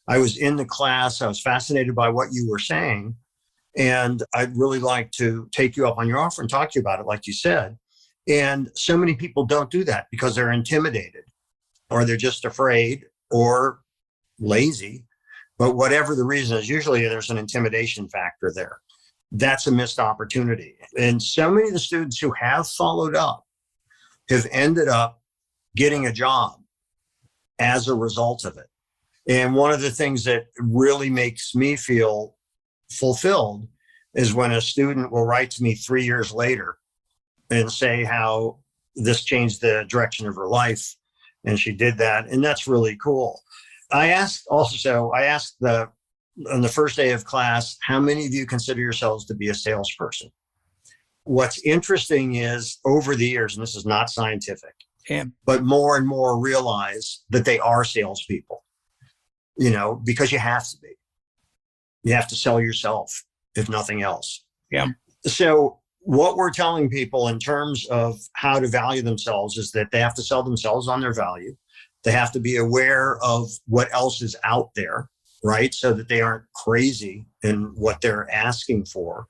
I was in the class, I was fascinated by what you were saying, and I'd really like to take you up on your offer and talk to you about it, like you said. And so many people don't do that because they're intimidated or they're just afraid or lazy. But whatever the reason is, usually there's an intimidation factor there. That's a missed opportunity. And so many of the students who have followed up have ended up getting a job as a result of it. And one of the things that really makes me feel fulfilled is when a student will write to me 3 years later and say how this changed the direction of her life. And she did that. And that's really cool. I asked on the first day of class, how many of you consider yourselves to be a salesperson? What's interesting is over the years, and this is not scientific, but more and more realize that they are salespeople, because you have to be. You have to sell yourself, if nothing else. Yeah. So what we're telling people in terms of how to value themselves is that they have to sell themselves on their value. They have to be aware of what else is out there, right? So that they aren't crazy in what they're asking for.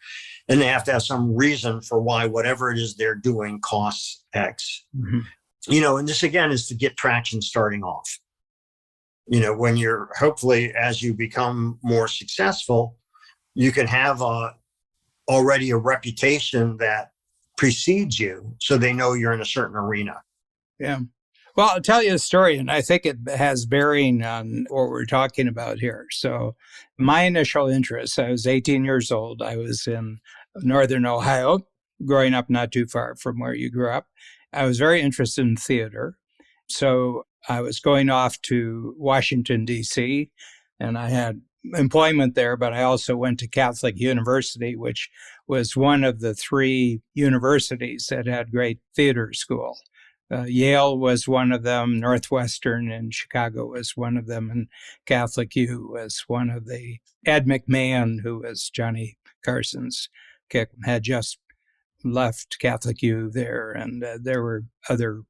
And they have to have some reason for why whatever it is they're doing costs X. Mm-hmm. And this again is to get traction starting off. When you're hopefully, as you become more successful, you can have already a reputation that precedes you so they know you're in a certain arena. Yeah. Well, I'll tell you a story, and I think it has bearing on what we're talking about here. So my initial interest, I was 18 years old. I was in northern Ohio, growing up not too far from where you grew up. I was very interested in theater. So I was going off to Washington, D.C., and I had employment there, but I also went to Catholic University, which was one of the 3 universities that had great theater school. Yale was one of them, Northwestern in Chicago was one of them, and Catholic U was one of the. Ed McMahon, who was Johnny Carson's kick, had just left Catholic U there, and there were other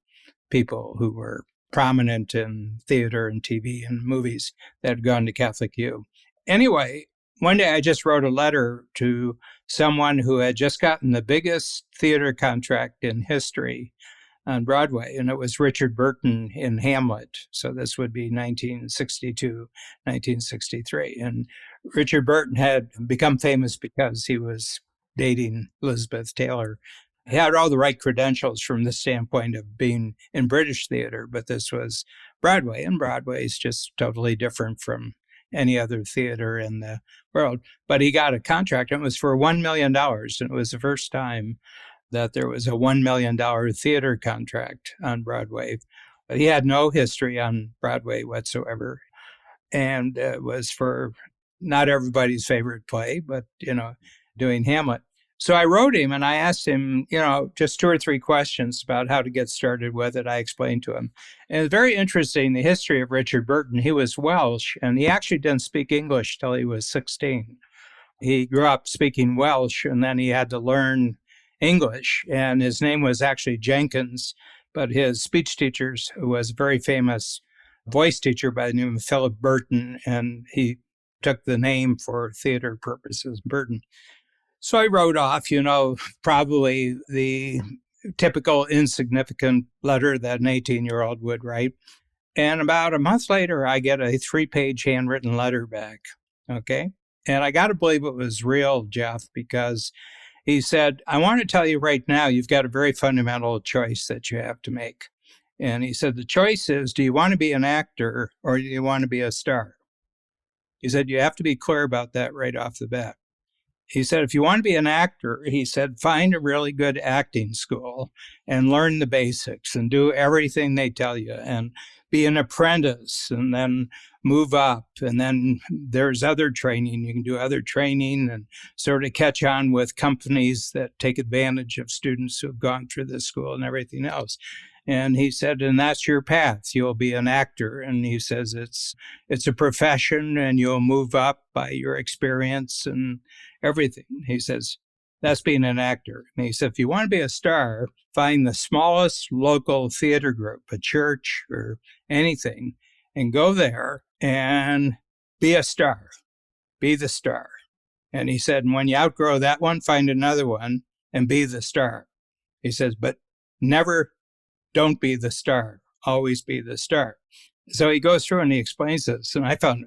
people who were prominent in theater and TV and movies that had gone to Catholic U. Anyway, one day I just wrote a letter to someone who had just gotten the biggest theater contract in history on Broadway, and it was Richard Burton in Hamlet. So this would be 1962, 1963. And Richard Burton had become famous because he was dating Elizabeth Taylor. He had all the right credentials from the standpoint of being in British theater, but this was Broadway, and Broadway is just totally different from any other theater in the world. But he got a contract, and it was for $1 million, and it was the first time that there was a $1 million theater contract on Broadway. He had no history on Broadway whatsoever, and it was for not everybody's favorite play, but, doing Hamlet. So I wrote him and I asked him, just 2 or 3 questions about how to get started with it. I explained to him. And it's very interesting, the history of Richard Burton. He was Welsh, and he actually didn't speak English till he was 16. He grew up speaking Welsh, and then he had to learn English. And his name was actually Jenkins, but his speech teacher was a very famous voice teacher by the name of Philip Burton, and he took the name for theater purposes, Burton. So I wrote off, probably the typical insignificant letter that an 18-year-old would write. And about a month later, I get a 3-page handwritten letter back, okay? And I got to believe it was real, Jeff, because he said, I want to tell you right now, you've got a very fundamental choice that you have to make. And he said, the choice is, do you want to be an actor or do you want to be a star? He said, you have to be clear about that right off the bat. He said, if you want to be an actor, he said, find a really good acting school and learn the basics and do everything they tell you and be an apprentice and then move up. And then there's other training. You can do other training and sort of catch on with companies that take advantage of students who have gone through this school and everything else. And he said, and that's your path. You'll be an actor. And he says, it's a profession and you'll move up by your experience and everything. He says, That's being an actor. And he said, if you want to be a star, find the smallest local theater group, a church or anything, and go there and be a star, be the star. And he said, and when you outgrow that one, find another one and be the star. He says, but never don't be the star, always be the star. So he goes through and he explains this. And I found,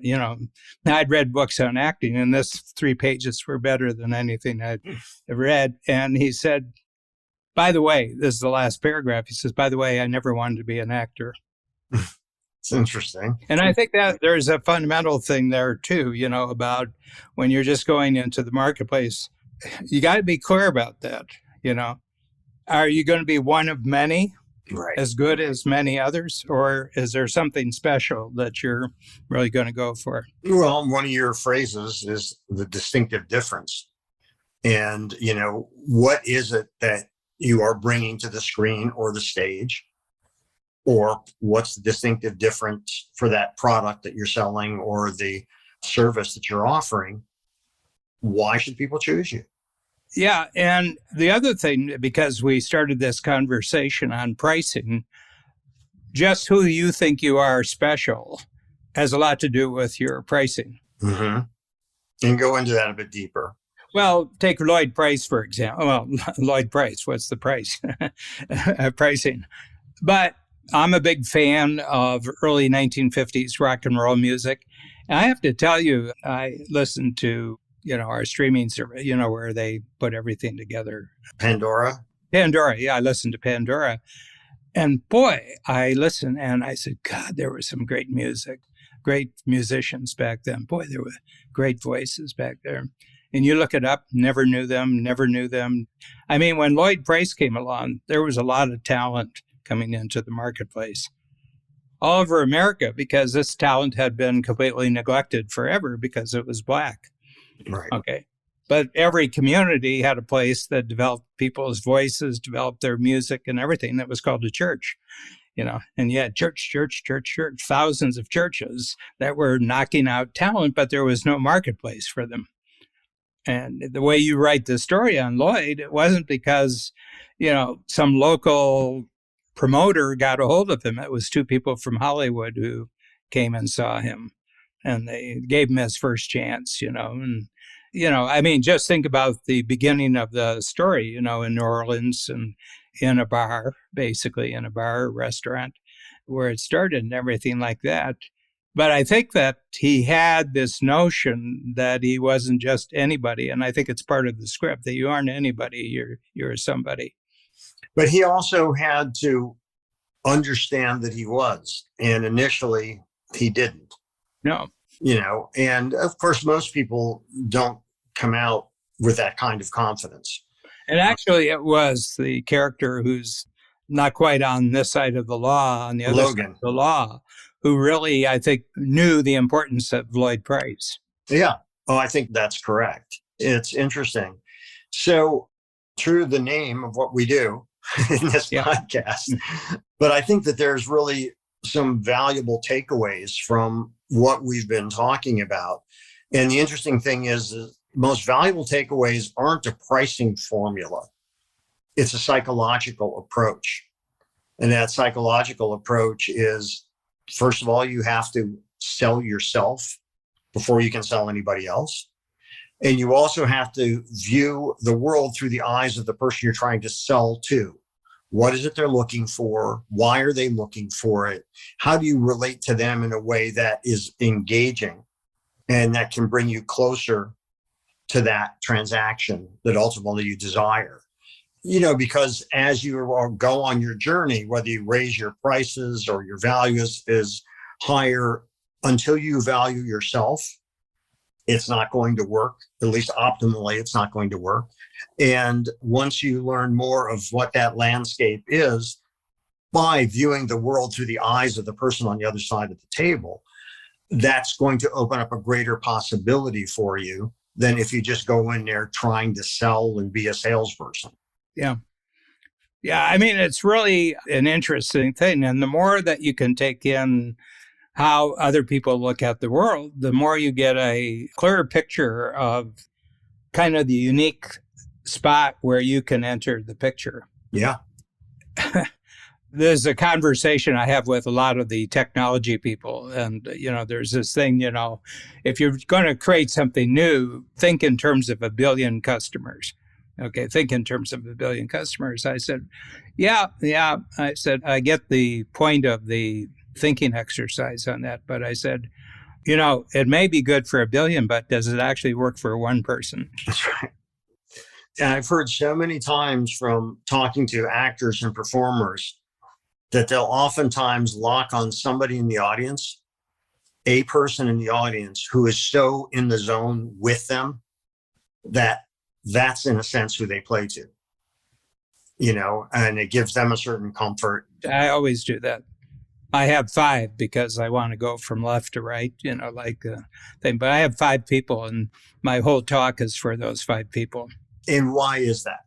I'd read books on acting, and this 3 pages were better than anything I'd read. And he said, by the way, this is the last paragraph. He says, by the way, I never wanted to be an actor. It's interesting. And I think that there's a fundamental thing there too, about when you're just going into the marketplace, you got to be clear about that. Are you going to be one of many? Right. As good as many others, or is there something special that you're really going to go for? Well, one of your phrases is the distinctive difference. And, what is it that you are bringing to the screen or the stage? Or what's the distinctive difference for that product that you're selling or the service that you're offering? Why should people choose you? Yeah. And the other thing, because we started this conversation on pricing, just who you think you are special has a lot to do with your pricing. Mm-hmm. And go into that a bit deeper. Well, take Lloyd Price, for example. Well, Lloyd Price, what's the price? Pricing. But I'm a big fan of early 1950s rock and roll music. And I have to tell you, I listened to our streaming service, where they put everything together. Pandora? Yeah, I listened to Pandora. And boy, I listened and I said, God, there was some great music, great musicians back then. Boy, there were great voices back there. And you look it up, never knew them. I mean, when Lloyd Price came along, there was a lot of talent coming into the marketplace all over America, because this talent had been completely neglected forever because it was Black. Right. Okay. But every community had a place that developed people's voices, developed their music and everything that was called a church, and you had church, thousands of churches that were knocking out talent, but there was no marketplace for them. And the way you write the story on Lloyd, it wasn't because, some local promoter got a hold of him. It was 2 people from Hollywood who came and saw him. And they gave him his first chance, and, I mean, just think about the beginning of the story, in New Orleans and in a bar, basically in a bar, restaurant, where it started and everything like that. But I think that he had this notion that he wasn't just anybody. And I think it's part of the script that you aren't anybody, you're somebody. But he also had to understand that he was. And initially, he didn't. No. And of course, most people don't come out with that kind of confidence. And actually, it was the character who's not quite on this side of the law, on the other Logan. side of the law, who really, I think, knew the importance of Lloyd Price. Yeah. Oh, I think that's correct. It's interesting. So, true to the name of what we do in this podcast, but I think that there's really some valuable takeaways from what we've been talking about. And the interesting thing is most valuable takeaways aren't a pricing formula. It's a psychological approach. And that psychological approach is, first of all, you have to sell yourself before you can sell anybody else. And you also have to view the world through the eyes of the person you're trying to sell to. What is it they're looking for? Why are they looking for it? How do you relate to them in a way that is engaging and that can bring you closer to that transaction that ultimately you desire? Because as you go on your journey, whether you raise your prices or your value is higher, until you value yourself, it's not going to work. At least optimally, it's not going to work. And once you learn more of what that landscape is by viewing the world through the eyes of the person on the other side of the table, that's going to open up a greater possibility for you than if you just go in there trying to sell and be a salesperson. Yeah. Yeah. I mean, it's really an interesting thing. And the more that you can take in how other people look at the world, the more you get a clearer picture of kind of the unique spot where you can enter the picture. Yeah. There's a conversation I have with a lot of the technology people. And, there's this thing, if you're going to create something new, think in terms of 1 billion customers. Okay, think in terms of 1 billion customers. I said, yeah. I said, I get the point of the thinking exercise on that. But I said, it may be good for 1 billion, but does it actually work for one person? That's right. And I've heard so many times from talking to actors and performers that they'll oftentimes lock on somebody in the audience, a person in the audience who is so in the zone with them that that's in a sense who they play to, and it gives them a certain comfort. I always do that. I have 5 because I want to go from left to right, like the thing. But I have 5 people, and my whole talk is for those 5 people. And why is that?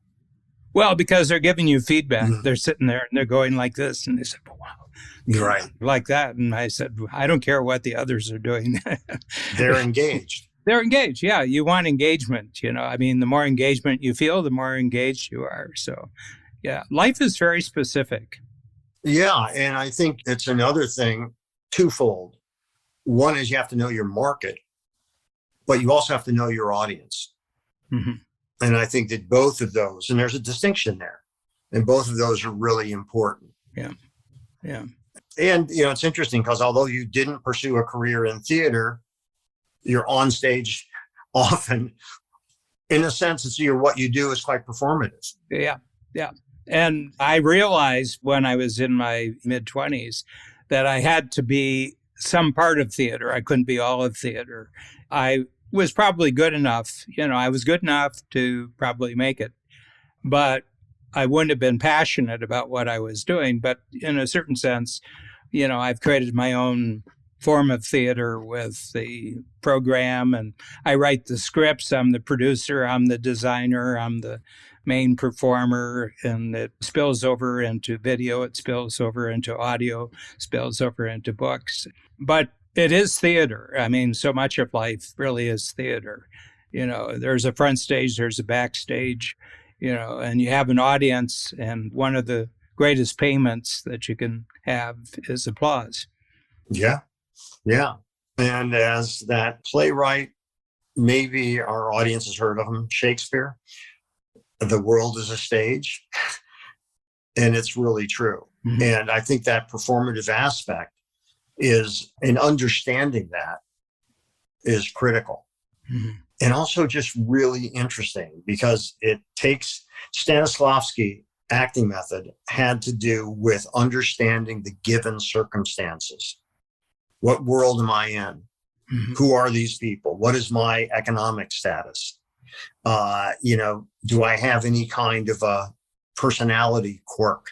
Well, because they're giving you feedback. Mhm. They're sitting there and they're going like this. And they said, oh, wow. Right. Like that. And I said, I don't care what the others are doing. They're engaged. They're engaged. Yeah. You want engagement. The more engagement you feel, the more engaged you are. So, yeah, life is very specific. Yeah. And I think it's another thing, twofold. One is you have to know your market, but you also have to know your audience. Mm-hmm. And I think that both of those, and there's a distinction there, and both of those are really important. Yeah. And, it's interesting because although you didn't pursue a career in theater, you're on stage often. In a sense, what you do is quite performative. Yeah. And I realized when I was in my mid-20s that I had to be some part of theater. I couldn't be all of theater. I was probably good enough. I was good enough to probably make it. But I wouldn't have been passionate about what I was doing. But in a certain sense, I've created my own form of theater with the program, and I write the scripts. I'm the producer, I'm the designer, I'm the main performer, and it spills over into video, it spills over into audio, spills over into books. But it is theater. So much of life really is theater. There's a front stage, there's a backstage, and you have an audience, and one of the greatest payments that you can have is applause. Yeah. And as that playwright, maybe our audience has heard of him, Shakespeare, the world is a stage. And it's really true. Mm-hmm. And I think that performative aspect is, in understanding that, is critical. Mm-hmm. And also just really interesting because it takes Stanislavski acting method had to do with understanding the given circumstances. What world am I in? Mm-hmm. Who are these people? What is my economic status? Do I have any kind of a personality quirk?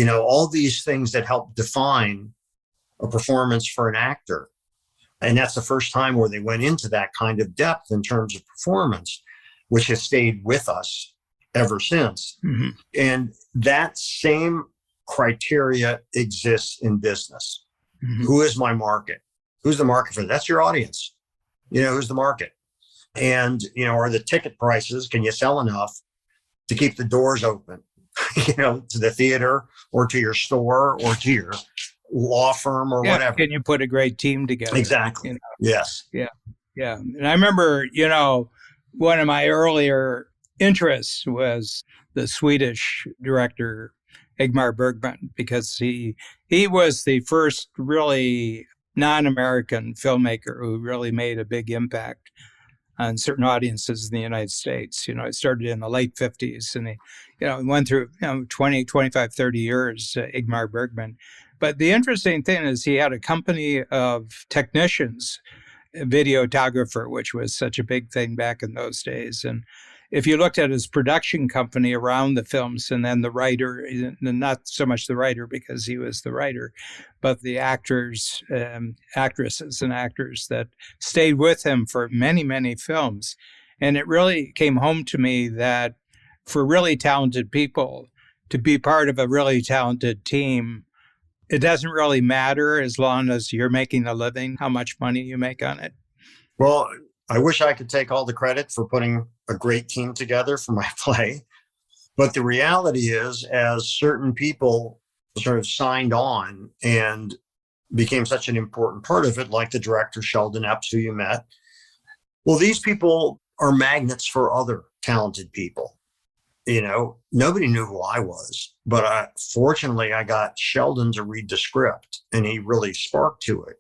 All these things that help define a performance for an actor. And that's the first time where they went into that kind of depth in terms of performance, which has stayed with us ever since. Mm-hmm. And that same criteria exists in business. Mm-hmm. Who is my market? Who's the market for that? That's your audience. Who's the market? And, are the ticket prices, can you sell enough to keep the doors open, to the theater or to your store or to your law firm or whatever? Can you put a great team together? Exactly. Yes. Yeah. And I remember, one of my earlier interests was the Swedish director, Ingmar Bergman, because he was the first really non-American filmmaker who really made a big impact on certain audiences in the United States. It started in the late 50s and he went through 20, 25, 30 years, Ingmar Bergman. But the interesting thing is he had a company of technicians, a videographer, which was such a big thing back in those days. And if you looked at his production company around the films and then the writer, not so much the writer because he was the writer, but the actors, actresses and actors that stayed with him for many, many films. And it really came home to me that for really talented people to be part of a really talented team, it doesn't really matter as long as you're making a living, how much money you make on it. Well, I wish I could take all the credit for putting a great team together for my play. But the reality is, as certain people sort of signed on and became such an important part of it, like the director, Sheldon Epps, who you met, well, these people are magnets for other talented people. Nobody knew who I was, but fortunately, I got Sheldon to read the script, and he really sparked to it.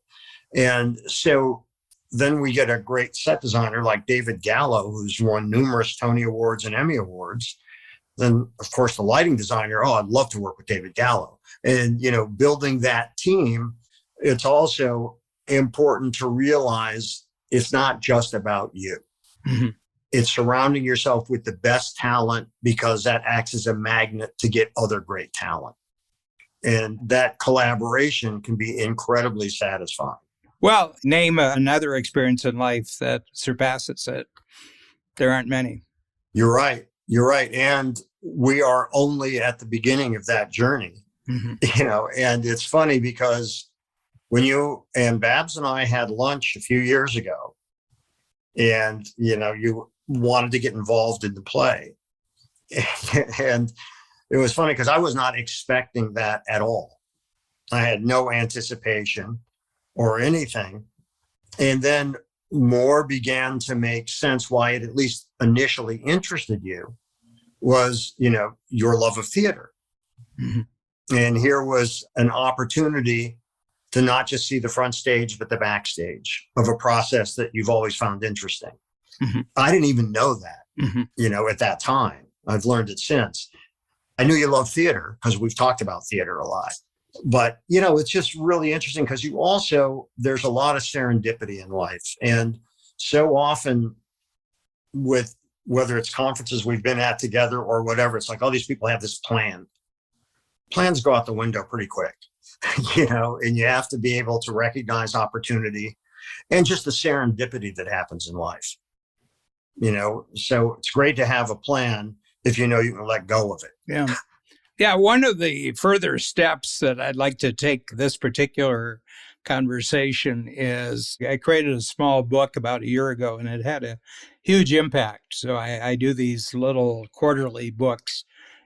And so then we get a great set designer like David Gallo, who's won numerous Tony Awards and Emmy Awards. Then, of course, the lighting designer, I'd love to work with David Gallo. And, building that team, it's also important to realize it's not just about you. Mm-hmm. It's surrounding yourself with the best talent, because that acts as a magnet to get other great talent. And that collaboration can be incredibly satisfying. Well, name another experience in life that surpasses it. There aren't many. You're right. And we are only at the beginning of that journey, and it's funny because when you and Babs and I had lunch a few years ago, and, you wanted to get involved in the play. And it was funny because I was not expecting that at all. I had no anticipation or anything. And then more began to make sense why it at least initially interested you was, your love of theater. Mm-hmm. And here was an opportunity to not just see the front stage, but the backstage of a process that you've always found interesting. Mm-hmm. I didn't even know that, at that time. I've learned it since. I knew you love theater because we've talked about theater a lot. But, it's just really interesting because there's a lot of serendipity in life. And so often with whether it's conferences we've been at together or whatever, it's like, all these people have this plan. Plans go out the window pretty quick, and you have to be able to recognize opportunity and just the serendipity that happens in life. So it's great to have a plan if you can let go of it. Yeah. Yeah. One of the further steps that I'd like to take this particular conversation is I created a small book about a year ago, and it had a huge impact. So I do these little quarterly books,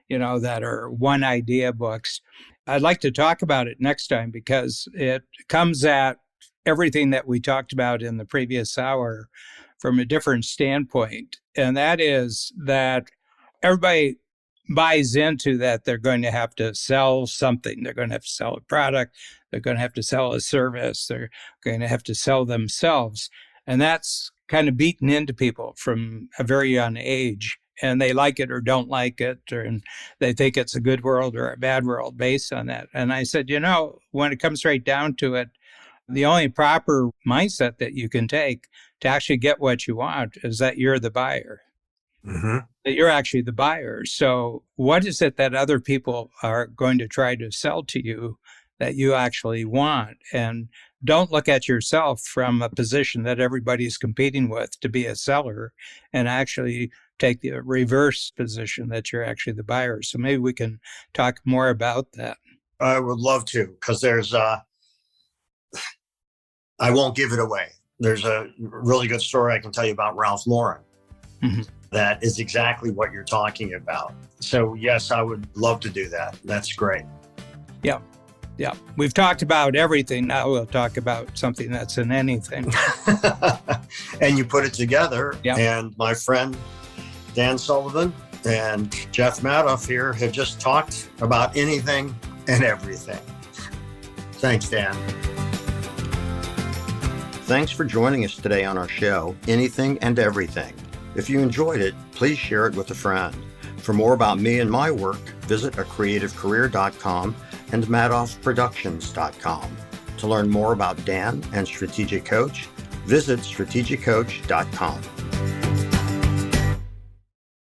that are one idea books. I'd like to talk about it next time because it comes at everything that we talked about in the previous hour from a different standpoint. And that is that everybody buys into that they're going to have to sell something. They're going to have to sell a product. They're going to have to sell a service. They're going to have to sell themselves. And that's kind of beaten into people from a very young age. And they like it or don't like it, and they think it's a good world or a bad world based on that. And I said, when it comes right down to it, the only proper mindset that you can take to actually get what you want is that you're the buyer, that you're actually the buyer. So what is it that other people are going to try to sell to you that you actually want? And don't look at yourself from a position that everybody's competing with to be a seller, and actually take the reverse position that you're actually the buyer. So maybe we can talk more about that. I would love to, because I won't give it away. There's a really good story I can tell you about Ralph Lauren. That is exactly what you're talking about. So yes, I would love to do that. That's great. Yeah. We've talked about everything. Now we'll talk about something that's in anything. And you put it together. Yeah. And my friend Dan Sullivan and Jeff Madoff here have just talked about anything and everything. Thanks, Dan. Thanks for joining us today on our show, Anything and Everything. If you enjoyed it, please share it with a friend. For more about me and my work, visit acreativecareer.com and madoffproductions.com. To learn more about Dan and Strategic Coach, visit strategiccoach.com.